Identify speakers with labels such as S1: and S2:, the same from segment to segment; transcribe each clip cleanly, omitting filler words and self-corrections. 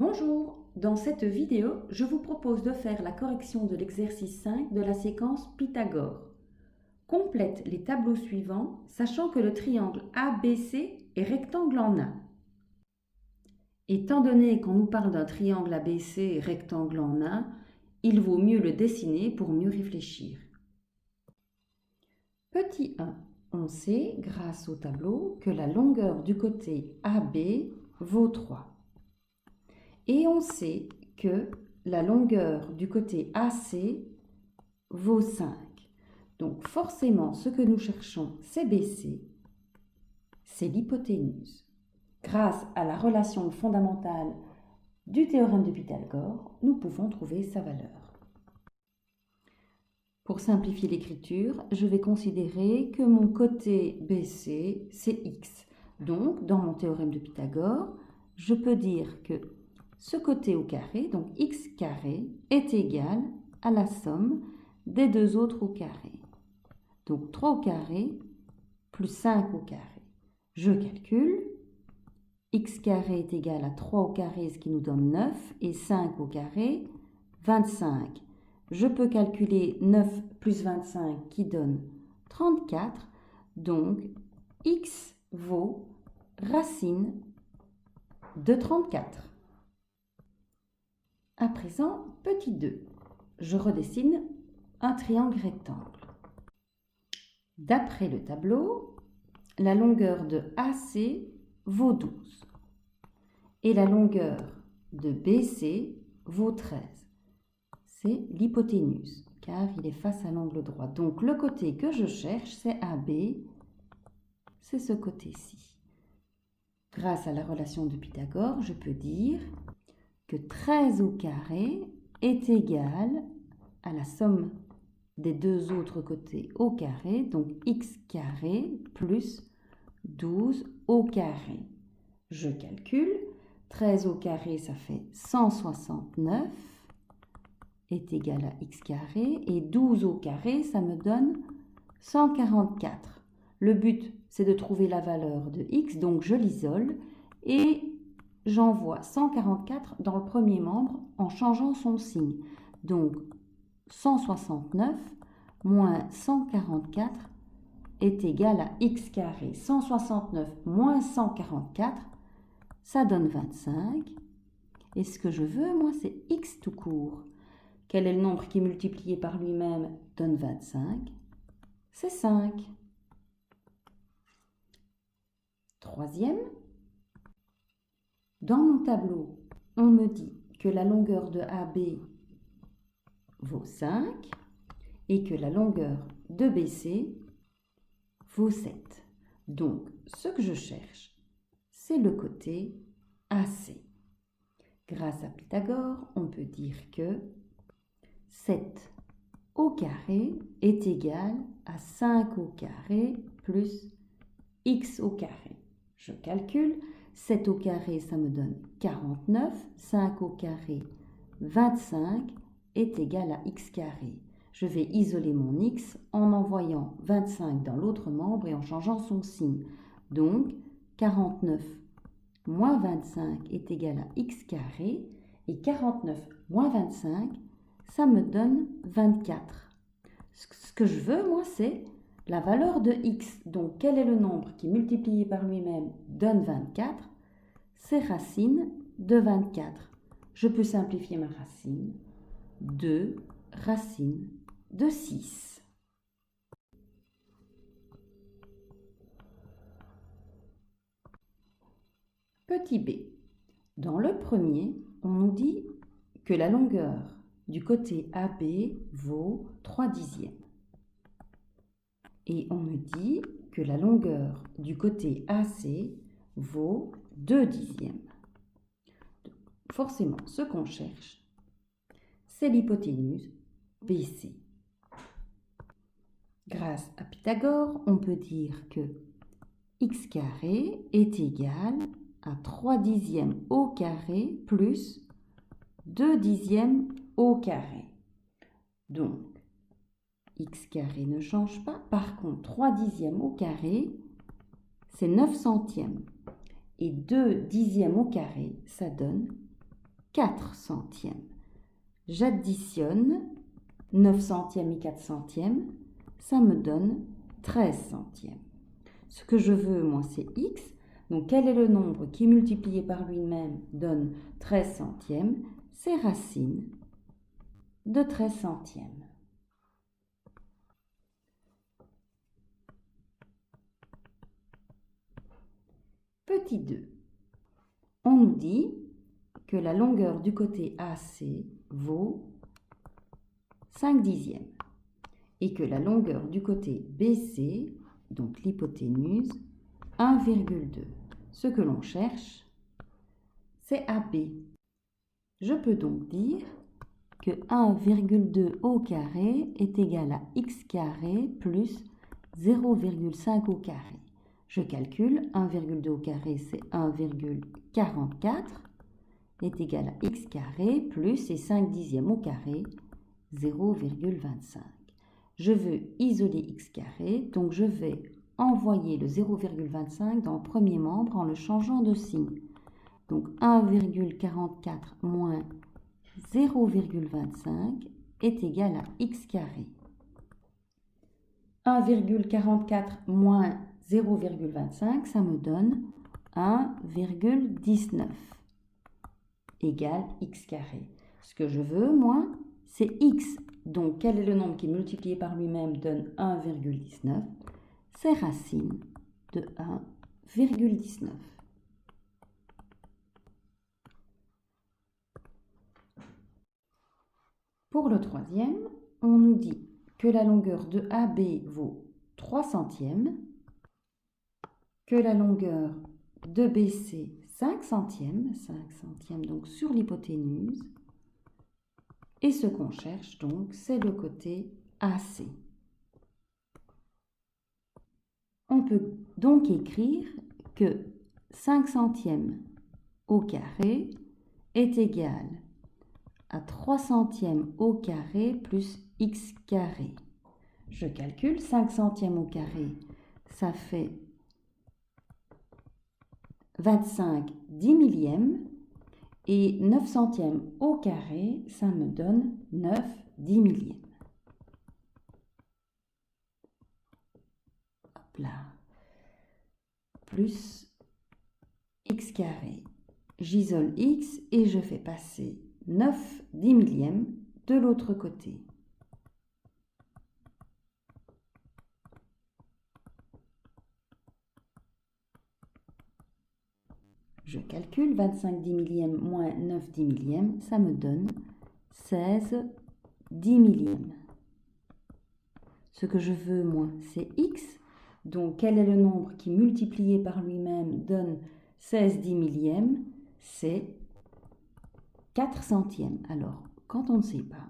S1: Bonjour, dans cette vidéo, je vous propose de faire la correction de l'exercice 5 de la séquence Pythagore. Complète les tableaux suivants, sachant que le triangle ABC est rectangle en A. Étant donné qu'on nous parle d'un triangle ABC rectangle en A, il vaut mieux le dessiner pour mieux réfléchir. Petit 1. On sait, grâce au tableau, que la longueur du côté AB vaut 3. Et on sait que la longueur du côté AC vaut 5. Donc forcément, ce que nous cherchons, c'est BC, c'est l'hypoténuse. Grâce à la relation fondamentale du théorème de Pythagore, nous pouvons trouver sa valeur. Pour simplifier l'écriture, je vais considérer que mon côté BC, c'est x. Donc, dans mon théorème de Pythagore, je peux dire que ce côté au carré, donc x carré, est égal à la somme des deux autres au carré. Donc 3 au carré plus 5 au carré. Je calcule. X carré est égal à 3 au carré, ce qui nous donne 9, et 5 au carré, 25. Je peux calculer 9 plus 25 qui donne 34. Donc x vaut racine de 34. À présent, petit 2, je redessine un triangle rectangle. D'après le tableau, la longueur de AC vaut 12 et la longueur de BC vaut 13. C'est l'hypoténuse, car il est face à l'angle droit. Donc le côté que je cherche, c'est AB, c'est ce côté-ci. Grâce à la relation de Pythagore, je peux dire que 13 au carré est égal à la somme des deux autres côtés au carré, donc x carré plus 12 au carré. Je calcule, 13 au carré, ça fait 169, est égal à x carré, et 12 au carré, ça me donne 144. Le but, c'est de trouver la valeur de x, donc je l'isole, et j'envoie 144 dans le premier membre en changeant son signe. Donc 169 moins 144 est égal à x carré. 169 moins 144, ça donne 25. Et ce que je veux, moi, c'est x tout court. Quel est le nombre qui multiplié par lui-même donne 25? C'est 5. Troisième. Dans mon tableau, on me dit que la longueur de AB vaut 5 et que la longueur de BC vaut 7. Donc, ce que je cherche, c'est le côté AC. Grâce à Pythagore, on peut dire que 7 au carré est égal à 5 au carré plus x au carré. Je calcule. 7 au carré, ça me donne 49. 5 au carré, 25, est égal à x carré. Je vais isoler mon x en envoyant 25 dans l'autre membre et en changeant son signe. Donc, 49 moins 25 est égal à x carré. Et 49 moins 25, ça me donne 24. Ce que je veux, moi, c'est la valeur de x. Donc, quel est le nombre qui, multiplié par lui-même, donne 24? C'est racine de 24. Je peux simplifier ma racine. 2 racine de 6. Petit b. Dans le premier, on nous dit que la longueur du côté AB vaut 3 dixièmes. Et on me dit que la longueur du côté AC vaut 2 dixièmes. Donc, forcément, ce qu'on cherche, c'est l'hypoténuse BC. Grâce à Pythagore, on peut dire que x carré est égal à 3 dixièmes au carré plus 2 dixièmes au carré. Donc, x carré ne change pas. Par contre, 3 dixièmes au carré, c'est 9 centièmes. Et 2 dixièmes au carré, ça donne 4 centièmes. J'additionne 9 centièmes et 4 centièmes, ça me donne 13 centièmes. Ce que je veux, moi, c'est x. Donc, quel est le nombre qui, multiplié par lui-même, donne 13 centièmes? C'est racine de 13 centièmes. Petit 2. On nous dit que la longueur du côté AC vaut 5 dixièmes et que la longueur du côté BC, donc l'hypoténuse, 1,2. Ce que l'on cherche, c'est AB. Je peux donc dire que 1,2 au carré est égal à x carré plus 0,5 au carré. Je calcule, 1,2 au carré, c'est 1,44, est égal à x carré plus, et 5 dixièmes au carré, 0,25. Je veux isoler x carré, donc je vais envoyer le 0,25 dans le premier membre en le changeant de signe. Donc 1,44 moins 0,25 est égal à x carré. 1,44 moins 0,25, ça me donne 1,19 égale x carré. Ce que je veux, moi, c'est x. Donc, quel est le nombre qui multiplié par lui-même donne 1,19? C'est racine de 1,19. Pour le troisième, on nous dit que la longueur de AB vaut 3 centièmes, que la longueur de BC 5 centièmes donc sur l'hypoténuse, et ce qu'on cherche donc, c'est le côté AC. On peut donc écrire que 5 centièmes au carré est égal à 3 centièmes au carré plus x carré. Je calcule, 5 centièmes au carré, ça fait 25 10 millièmes, et 9 centièmes au carré, ça me donne 9 10 millièmes. Hop là. Plus x carré. J'isole x et je fais passer 9 10 millièmes de l'autre côté. Je calcule, 25 10 millièmes moins 9 10 millièmes, ça me donne 16 10 millièmes. Ce que je veux, moi, c'est x. Donc, quel est le nombre qui, multiplié par lui-même, donne 16 10 millièmes? C'est 4 centièmes. Alors, quand on ne sait pas,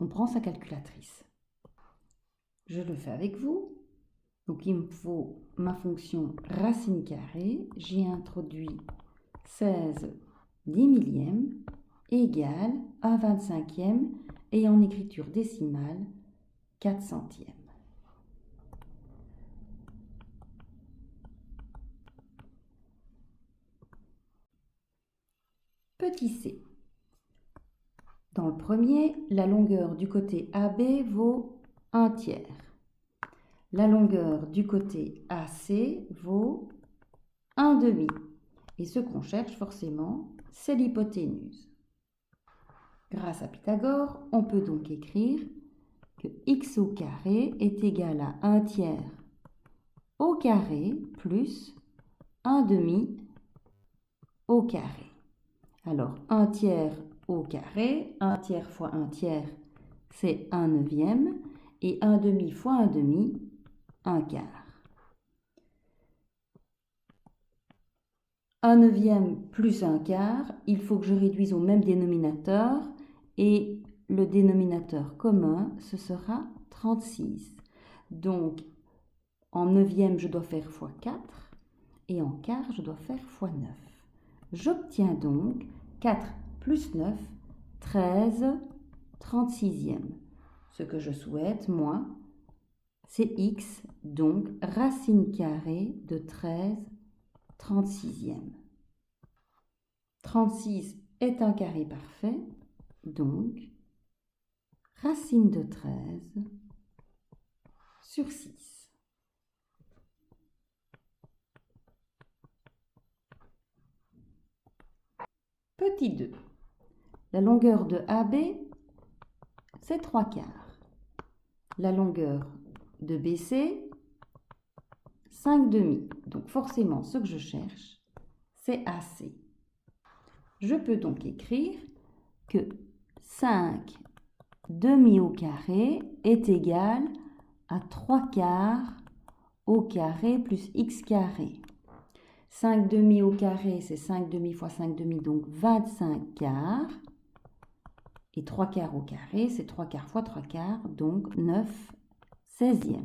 S1: on prend sa calculatrice. Je le fais avec vous. Donc, il me faut ma fonction racine carrée. J'y introduis 16 10 millièmes égale 1 25e et en écriture décimale 4 centièmes. Petit c. Dans le premier, la longueur du côté AB vaut 1 tiers. La longueur du côté AC vaut 1 demi. Et ce qu'on cherche forcément, c'est l'hypoténuse. Grâce à Pythagore, on peut donc écrire que x au carré est égal à 1 tiers au carré plus 1 demi au carré. Alors, 1 tiers au carré, 1 tiers fois 1 tiers, c'est 1 neuvième, et 1 demi fois 1 demi, 1 quart. 1 neuvième plus 1 quart, il faut que je réduise au même dénominateur, et le dénominateur commun, ce sera 36. Donc, en neuvième, je dois faire fois 4, et en quart, je dois faire fois 9. J'obtiens donc 4 plus 9, 13 36e. Ce que je souhaite, moi, c'est x, donc racine carrée de 13 36e. 36 est un carré parfait, donc racine de 13 sur 6. Petit 2. La longueur de AB, c'est 3/4. La longueur de BC, 5/2. Donc forcément, ce que je cherche, c'est AC. Je peux donc écrire que 5/2 au carré est égal à 3/4 au carré plus x carré. 5/2 au carré, c'est 5/2 fois 5/2, donc 25/4. Et 3/4 au carré, c'est 3/4 fois 3/4, donc 9/16.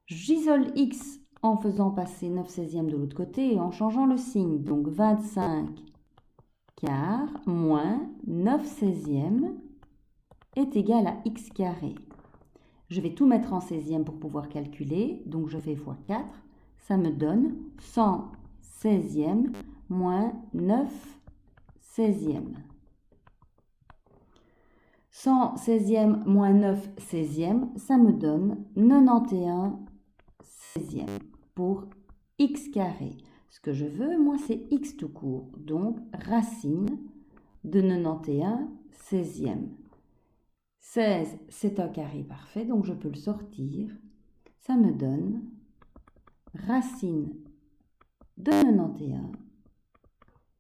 S1: J'isole x en faisant passer 9/16 de l'autre côté et en changeant le signe. Donc 25/4 moins 9/16 est égal à x carré. Je vais tout mettre en 16e pour pouvoir calculer. Donc je fais fois 4. Ça me donne 100/16 moins 9/16. 100/16 moins 9/16, ça me donne 91/16 pour x carré. Ce que je veux, moi, c'est x tout court. Donc, racine de 91/16. 16, c'est un carré parfait, donc je peux le sortir. Ça me donne racine de 91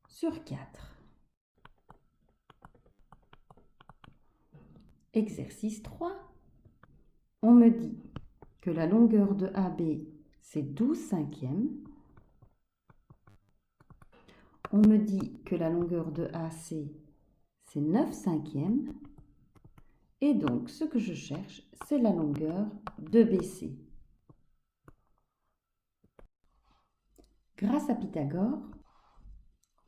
S1: sur 4. Exercice 3. On me dit que la longueur de AB, c'est 12/5. On me dit que la longueur de AC, c'est 9/5. Et donc, ce que je cherche, c'est la longueur de BC. Grâce à Pythagore,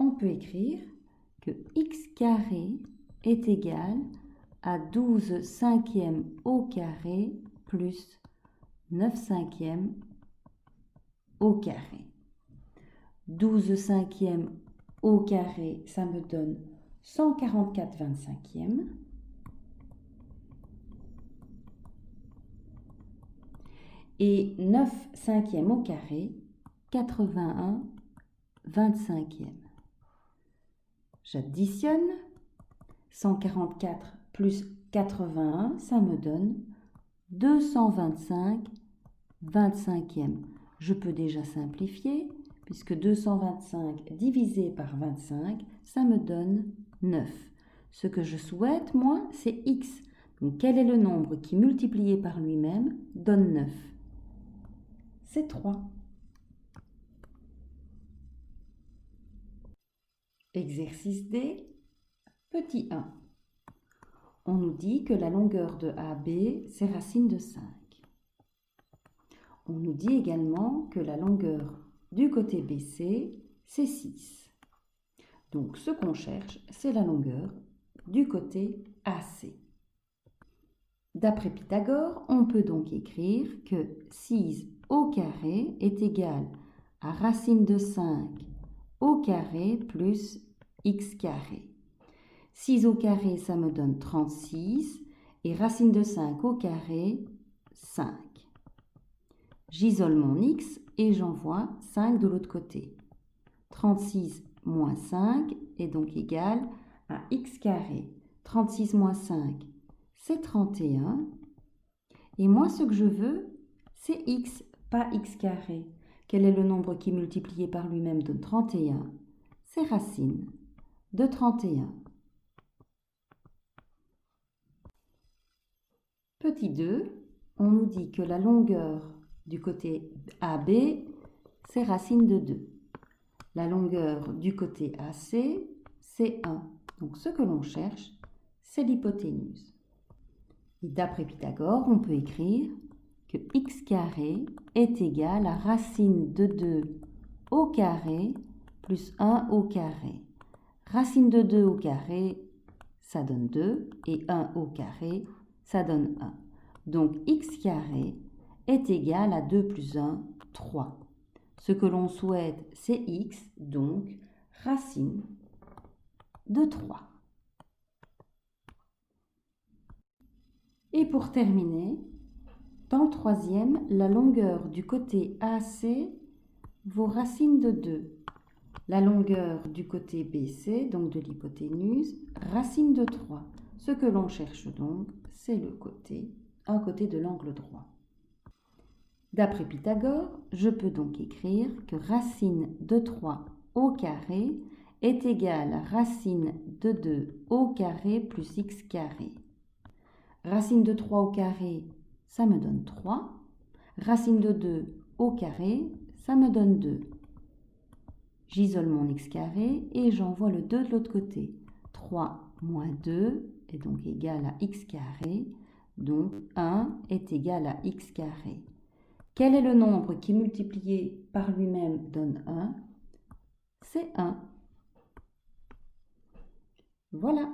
S1: on peut écrire que x carré est égal à 12/5 au carré plus 9/5 au carré. 12/5 au carré, ça me donne 144/25. Et 9/5 au carré, 81/25. J'additionne 144 plus 81, ça me donne 225/25. Je peux déjà simplifier, puisque 225 divisé par 25, ça me donne 9. Ce que je souhaite, moi, c'est x. Donc, quel est le nombre qui, multiplié par lui-même, donne 9? C'est 3. Exercice D, petit 1. On nous dit que la longueur de AB, c'est racine de 5. On nous dit également que la longueur du côté BC, c'est 6. Donc, ce qu'on cherche, c'est la longueur du côté AC. D'après Pythagore, on peut donc écrire que 6 au carré est égal à racine de 5 au carré plus x carré. 6 au carré, ça me donne 36, et racine de 5 au carré, 5. J'isole mon x et j'envoie 5 de l'autre côté. 36 moins 5 est donc égal à x carré. 36 moins 5, c'est 31. Et moi, ce que je veux, c'est x, pas x carré. Quel est le nombre qui, multiplié par lui-même, donne 31? C'est racine de 31. Petit 2, on nous dit que la longueur du côté AB, c'est racine de 2. La longueur du côté AC, c'est 1. Donc, ce que l'on cherche, c'est l'hypoténuse. Et d'après Pythagore, on peut écrire que x carré est égal à racine de 2 au carré plus 1 au carré. Racine de 2 au carré, ça donne 2, et 1 au carré, ça donne 1. Donc, x carré est égal à 2 plus 1, 3. Ce que l'on souhaite, c'est x, donc racine de 3. Et pour terminer, dans le troisième, la longueur du côté AC vaut racine de 2. La longueur du côté BC, donc de l'hypoténuse, racine de 3. Ce que l'on cherche donc, c'est le côté, un côté de l'angle droit. D'après Pythagore, je peux donc écrire que racine de 3 au carré est égale à racine de 2 au carré plus x carré. Racine de 3 au carré, ça me donne 3. Racine de 2 au carré, ça me donne 2. J'isole mon x carré et j'envoie le 2 de l'autre côté. 3 moins 2 est donc égal à x carré. Donc 1 est égal à x carré. Quel est le nombre qui multiplié par lui-même donne 1? C'est 1. Voilà.